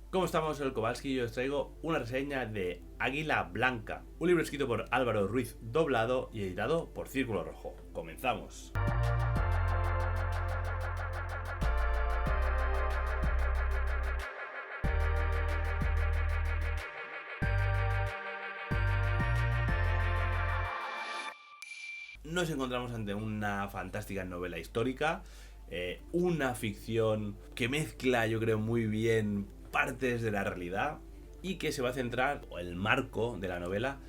¿Cómo estamos, el Kowalski? Yo os traigo una reseña de Águila Blanca, un libro escrito por Álvaro Ruiz, doblado y editado por Círculo Rojo. Comenzamos. Nos encontramos ante una fantástica novela histórica, una ficción que mezcla, yo creo, muy bien partes de la realidad y que se va a centrar, o el marco de la novela,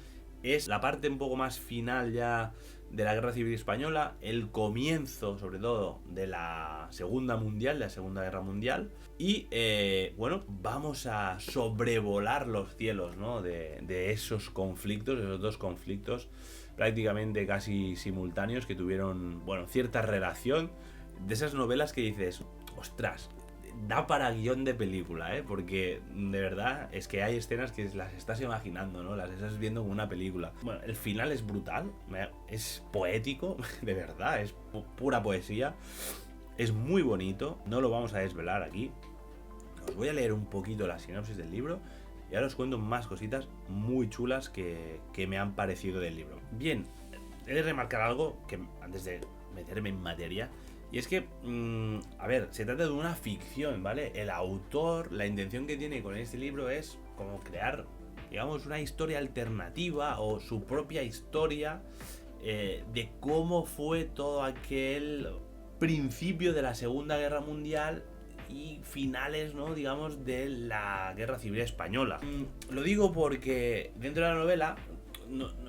es la parte un poco más final ya de la Guerra Civil Española, el comienzo, sobre todo, de la Segunda Guerra Mundial, y bueno, vamos a sobrevolar los cielos, ¿no? de esos conflictos, esos dos conflictos prácticamente casi simultáneos que tuvieron, bueno, cierta relación, de esas novelas que dices, ostras, da para guión de película, porque de verdad es que hay escenas que las estás imaginando, ¿no? Las estás viendo como una película. Bueno, el final es brutal, es poético, de verdad, es pura poesía, es muy bonito, no lo vamos a desvelar aquí. Os voy a leer un poquito la sinopsis del libro y ahora os cuento más cositas muy chulas que me han parecido del libro. Bien, he de remarcar algo que antes de meterme en materia. Y es que, a ver, se trata de una ficción, ¿vale? El autor, la intención que tiene con este libro es como crear, digamos, una historia alternativa o su propia historia de cómo fue todo aquel principio de la Segunda Guerra Mundial y finales, ¿no? Digamos, de la Guerra Civil Española. Lo digo porque dentro de la novela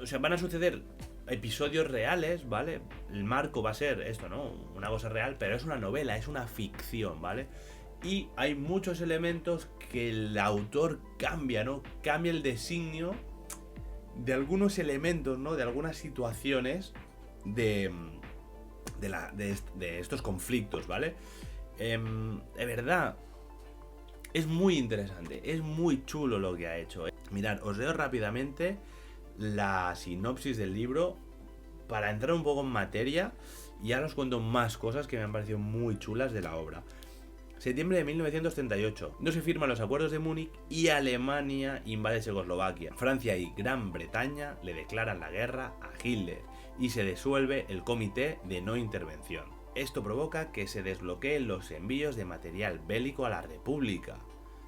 o sea, van a suceder episodios reales, ¿vale? El marco va a ser esto, ¿no? Una cosa real, pero es una novela, es una ficción, ¿vale? Y hay muchos elementos que el autor cambia, ¿no? Cambia el designio de algunos elementos, ¿no? De algunas situaciones de estos conflictos, ¿vale? De verdad, es muy interesante, es muy chulo lo que ha hecho. Mirad, os leo rápidamente la sinopsis del libro para entrar un poco en materia y ahora os cuento más cosas que me han parecido muy chulas de la obra. Septiembre de 1938. No se firman los acuerdos de Múnich y Alemania invade Checoslovaquia. Francia y Gran Bretaña le declaran la guerra a Hitler y se disuelve el Comité de No Intervención. Esto provoca que se desbloqueen los envíos de material bélico a la República,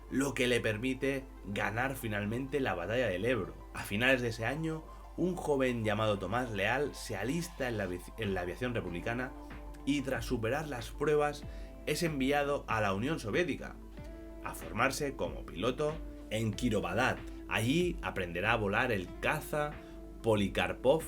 lo que le permite ganar finalmente la batalla del Ebro. A finales de ese año, un joven llamado Tomás Leal se alista en la aviación republicana y tras superar las pruebas es enviado a la Unión Soviética a formarse como piloto en Kirovadat. Allí aprenderá a volar el caza Polikarpov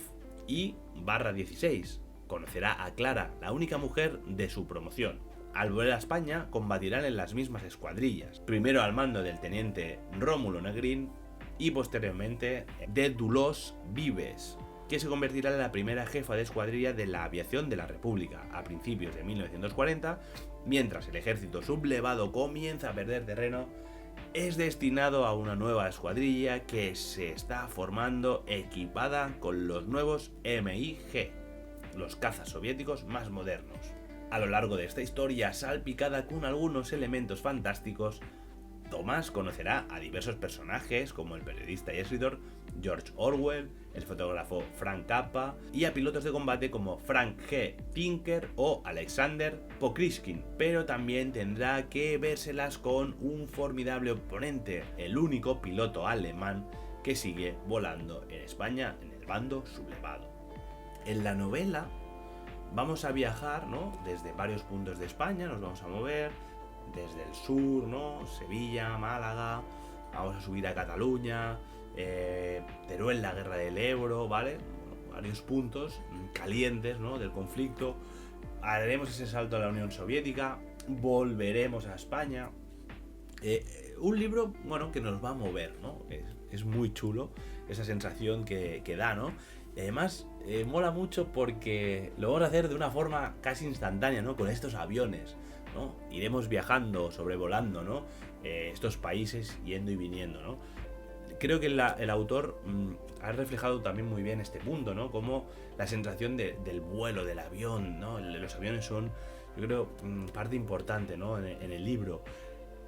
y Barra-16. Conocerá a Clara, la única mujer de su promoción. Al volver a España combatirán en las mismas escuadrillas, primero al mando del teniente Rómulo Negrín y posteriormente de Dulós Vives, que se convertirá en la primera jefa de escuadrilla de la aviación de la República a principios de 1940, mientras el ejército sublevado comienza a perder terreno. Es destinado a una nueva escuadrilla que se está formando equipada con los nuevos MiG, los cazas soviéticos más modernos. A lo largo de esta historia, salpicada con algunos elementos fantásticos, Tomás conocerá a diversos personajes como el periodista y escritor George Orwell, el fotógrafo Frank Capra y a pilotos de combate como Frank G. Pinker o Alexander Pokrishkin, pero también tendrá que vérselas con un formidable oponente, el único piloto alemán que sigue volando en España en el bando sublevado. En la novela vamos a viajar, ¿no? Desde varios puntos de España, nos vamos a mover desde el sur, ¿no? Sevilla, Málaga, vamos a subir a Cataluña, Teruel, la guerra del Ebro, ¿vale? Varios puntos calientes, ¿no? Del conflicto. Haremos ese salto a la Unión Soviética, volveremos a España. Un libro, bueno, que nos va a mover, ¿no? Es muy chulo esa sensación que da, ¿no? Y además mola mucho porque lo vamos a hacer de una forma casi instantánea, ¿no? Con estos aviones, ¿no? Iremos viajando, sobrevolando, ¿no? Estos países, yendo y viniendo, ¿no? Creo que el autor ha reflejado también muy bien este punto, ¿no? Como la sensación del vuelo, del avión, ¿no? Los aviones son, yo creo, parte importante, ¿no? En el libro.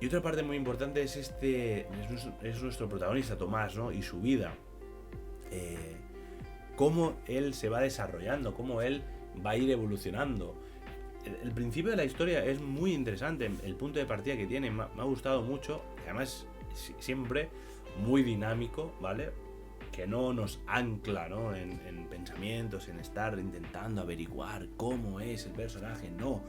Y otra parte muy importante es es nuestro protagonista, Tomás, ¿no? Y su vida. Cómo él se va desarrollando, cómo él va a ir evolucionando. El principio de la historia es muy interesante, el punto de partida que tiene me ha gustado mucho, además siempre muy dinámico, ¿vale? Que no nos ancla, ¿no? En pensamientos, en estar intentando averiguar cómo es el personaje, no.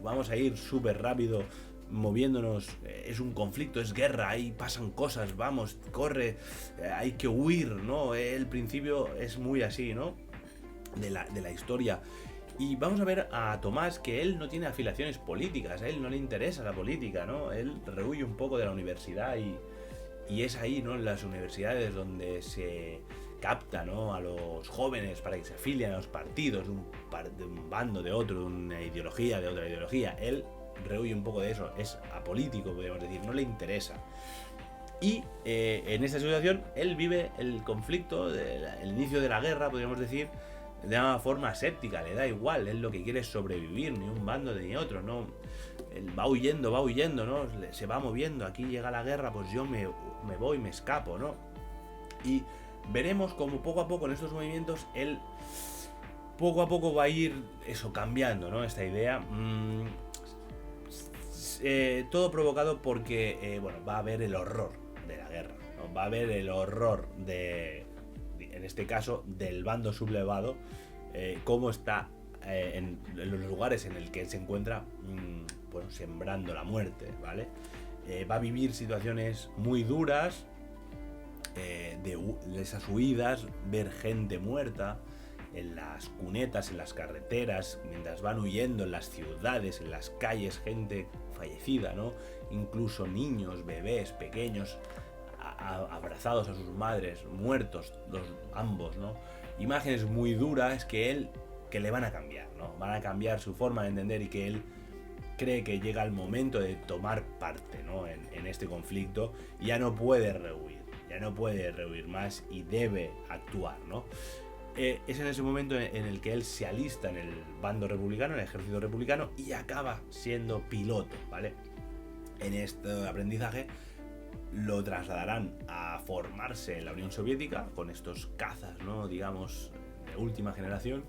Vamos a ir súper rápido moviéndonos, es un conflicto, es guerra, ahí pasan cosas, vamos, corre, hay que huir, ¿no? El principio es muy así, ¿no? De la historia. Y vamos a ver a Tomás que él no tiene afiliaciones políticas, a él no le interesa la política, ¿no? Él rehuye un poco de la universidad y es ahí, ¿no? En las universidades donde se capta, ¿no? A los jóvenes para que se afilien a los partidos de un bando, de otro, de una ideología, de otra ideología. Él rehuye un poco de eso, es apolítico, podríamos decir, no le interesa. Y en esta situación él vive el conflicto, el inicio de la guerra, podríamos decir, de una forma aséptica, le da igual, él lo que quiere es sobrevivir, ni un bando ni otro, ¿no? Él va huyendo, ¿no? Se va moviendo, aquí llega la guerra, pues yo me voy, me escapo, ¿no? Y veremos como poco a poco en estos movimientos él poco a poco va a ir eso cambiando, ¿no? Esta idea. Todo provocado porque, bueno, va a haber el horror de la guerra, ¿no? Va a haber el horror en este caso, del bando sublevado, cómo está en los lugares en el que se encuentra, bueno, sembrando la muerte, ¿vale? Va a vivir situaciones muy duras, de esas huidas, ver gente muerta en las cunetas, en las carreteras, mientras van huyendo en las ciudades, en las calles, gente fallecida, ¿no? Incluso niños, bebés, pequeños, abrazados a sus madres, muertos, ambos, ¿no? Imágenes muy duras que le van a cambiar, ¿no? Van a cambiar su forma de entender y que él cree que llega el momento de tomar parte, ¿no? En este conflicto y ya no puede rehuir más y debe actuar, ¿no? Es en ese momento en el que él se alista en el bando republicano, en el ejército republicano, y acaba siendo piloto, ¿vale? En este aprendizaje lo trasladarán a formarse en la Unión Soviética con estos cazas, ¿no? Digamos, de última generación,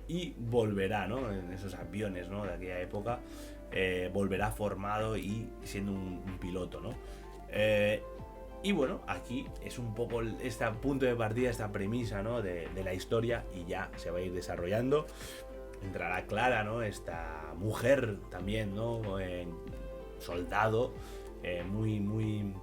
y volverá, ¿no? En esos aviones, ¿no? De aquella época, volverá formado y siendo un piloto, ¿no? Y bueno, aquí es un poco este punto de partida, esta premisa, ¿no? de la historia, y ya se va a ir desarrollando. Entrará Clara, ¿no? Esta mujer también, ¿no? Soldado.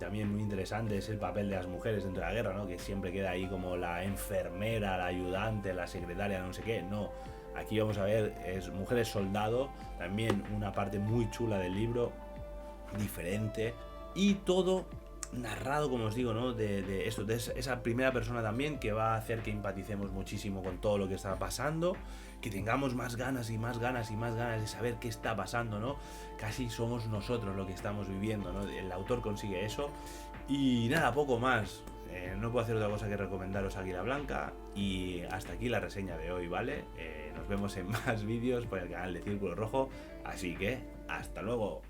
También muy interesante es el papel de las mujeres dentro de la guerra, ¿no? Que siempre queda ahí como la enfermera, la ayudante, la secretaria, no sé qué. No, aquí vamos a ver es mujeres soldado, también una parte muy chula del libro, diferente, y todo narrado, como os digo, ¿no? De esa primera persona también, que va a hacer que empaticemos muchísimo con todo lo que está pasando, que tengamos más ganas y más ganas y más ganas de saber qué está pasando, ¿no? Casi somos nosotros lo que estamos viviendo, ¿no? El autor consigue eso. Y nada, poco más. No puedo hacer otra cosa que recomendaros Águila Blanca. Y hasta aquí la reseña de hoy, ¿vale? Nos vemos en más vídeos por el canal de Círculo Rojo. Así que, hasta luego.